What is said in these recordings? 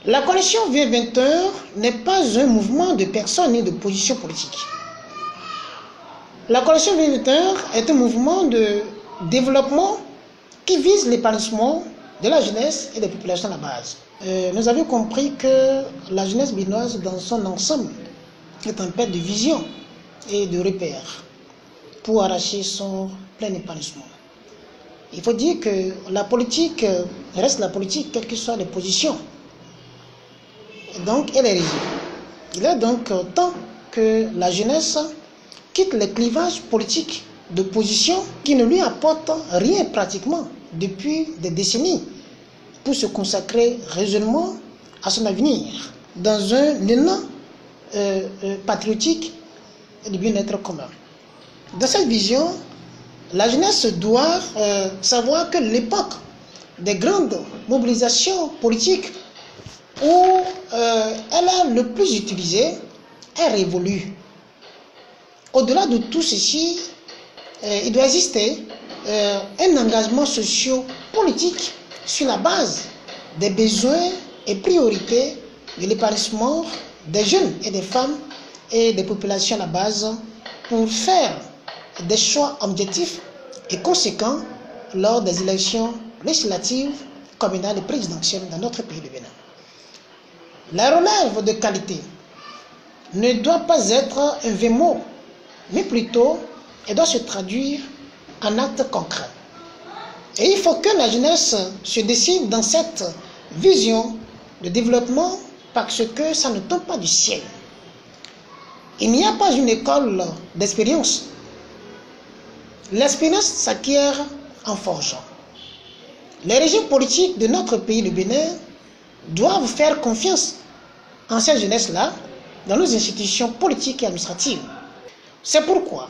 La coalition V20 n'est pas un mouvement de personnes ni de positions politiques. La coalition V20 est un mouvement de développement qui vise l'épanouissement de la jeunesse et des populations à la base. Nous avons compris que la jeunesse béninoise dans son ensemble est en quête de vision et de repères pour arracher son plein épanouissement. Il faut dire que la politique reste la politique, quelles que soient les positions. Donc, elle est régie. Il est donc temps que la jeunesse quitte les clivages politiques de position qui ne lui apportent rien pratiquement depuis des décennies pour se consacrer résolument à son avenir dans un élan patriotique et de bien-être commun. Dans cette vision, la jeunesse doit savoir que l'époque des grandes mobilisations politiques où elle a le plus utilisé est révolue. Au-delà de tout ceci, il doit exister un engagement socio-politique sur la base des besoins et priorités de l'épanouissement des jeunes et des femmes et des populations à la base pour faire des choix objectifs et conséquents lors des élections législatives, communales et présidentielles dans notre pays de Bénin. La relève de qualité ne doit pas être un vain mot, mais plutôt elle doit se traduire en actes concrets. Et il faut que la jeunesse se décide dans cette vision de développement parce que ça ne tombe pas du ciel. Il n'y a pas une école d'expérience. L'expérience s'acquiert en forgeant. Les régimes politiques de notre pays, le Bénin, doivent faire confiance en cette jeunesse-là dans nos institutions politiques et administratives. C'est pourquoi,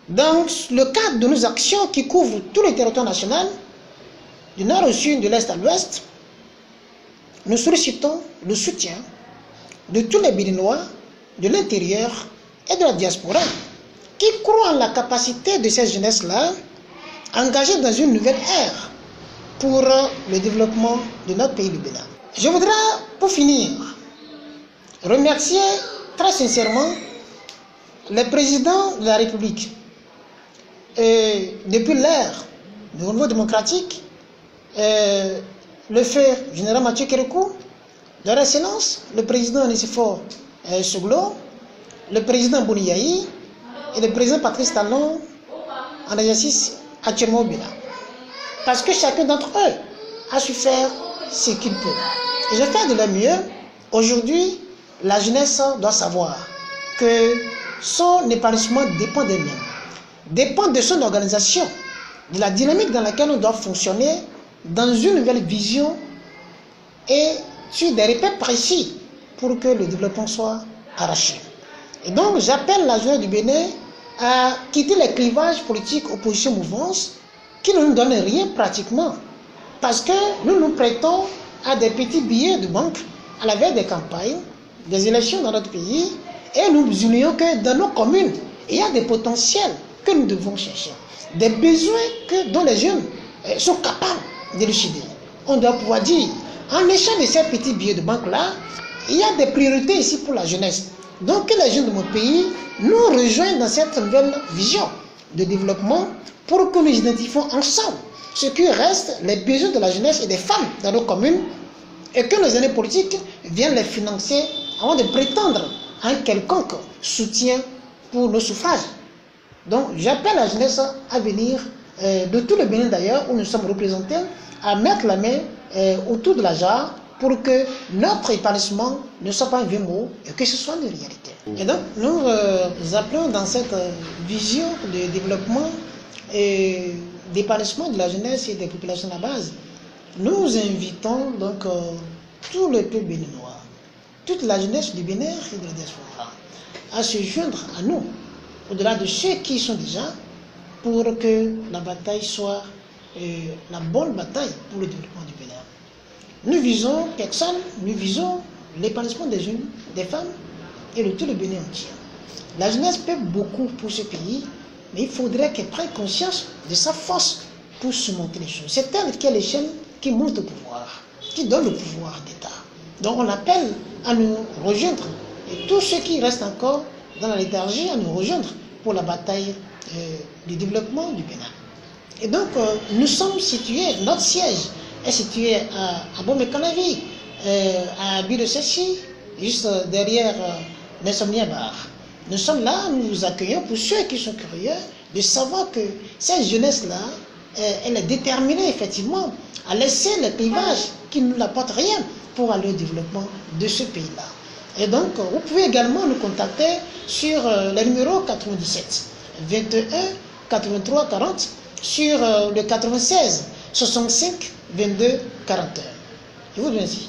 dans le cadre de nos actions qui couvrent tout le territoire national, du nord au sud, de l'est à l'ouest, nous sollicitons le soutien de tous les Béninois de l'intérieur et de la diaspora qui croient en la capacité de cette jeunesse-là engagée dans une nouvelle ère pour le développement de notre pays, le Bénin. Je voudrais, pour finir, remercier très sincèrement les présidents de la République. Et depuis l'ère du renouveau démocratique, le feu général Mathieu Kérékou, leur excellence, le président Nicéphore Soglo, le président Boniaï et le président Patrice Talon en exercice actuellement au Bénin. Parce que chacun d'entre eux a su faire ce qu'il peut. Et je fais de leur mieux. Aujourd'hui, la jeunesse doit savoir que son épanouissement dépend d'elle-même, dépend de son organisation, de la dynamique dans laquelle on doit fonctionner dans une nouvelle vision et sur des repères précis pour que le développement soit arraché. Et donc, j'appelle la jeunesse du Bénin à quitter les clivages politiques opposition-mouvance qui ne nous donnent rien pratiquement parce que nous nous prêtons à des petits billets de banque à la veille des campagnes, des élections dans notre pays et nous oublions que dans nos communes, il y a des potentiels que nous devons chercher, des besoins dont les jeunes sont capables d'élucider. On doit pouvoir dire, en échange de ces petits billets de banque-là, il y a des priorités ici pour la jeunesse. Donc que les jeunes de mon pays nous rejoignent dans cette nouvelle vision de développement pour que nous identifions ensemble ce qui reste les besoins de la jeunesse et des femmes dans nos communes et que nos années politiques viennent les financer avant de prétendre à un quelconque soutien pour nos suffrages. Donc j'appelle la jeunesse à venir de tout le Bénin d'ailleurs où nous sommes représentés à mettre la main autour de la jarre pour que notre épanouissement ne soit pas un vieux mot et que ce soit une réalité. Et donc nous appelons dans cette vision de développement et d'épanouissement de la jeunesse et des populations à la base, nous invitons donc tout le peuple béninois, toute la jeunesse du Bénin et de la diaspora à se joindre à nous, au-delà de ceux qui sont déjà, pour que la bataille soit la bonne bataille pour le développement du Bénin. Nous visons personne, nous visons l'épanouissement des jeunes, des femmes et de tout le Bénin entier. La jeunesse peut beaucoup pour ce pays, mais il faudrait qu'elle prenne conscience de sa force pour surmonter les choses. C'est elle qui est l'échelle qui monte au pouvoir, qui donne le pouvoir d'État. Donc on appelle à nous rejoindre, et tous ceux qui restent encore dans la léthargie, à nous rejoindre pour la bataille du développement du Bénin. Et donc nous sommes situés, notre siège est situé à Bomé-Canavi, à Bilo-Sessi, juste derrière Nelson Niabar. Nous sommes là, nous vous accueillons pour ceux qui sont curieux de savoir que cette jeunesse-là, elle est déterminée effectivement à laisser le clivage qui ne nous apporte rien pour aller au développement de ce pays-là. Et donc, vous pouvez également nous contacter sur le numéro 97 21 83 40, sur le 96 65 22 41. Je vous remercie.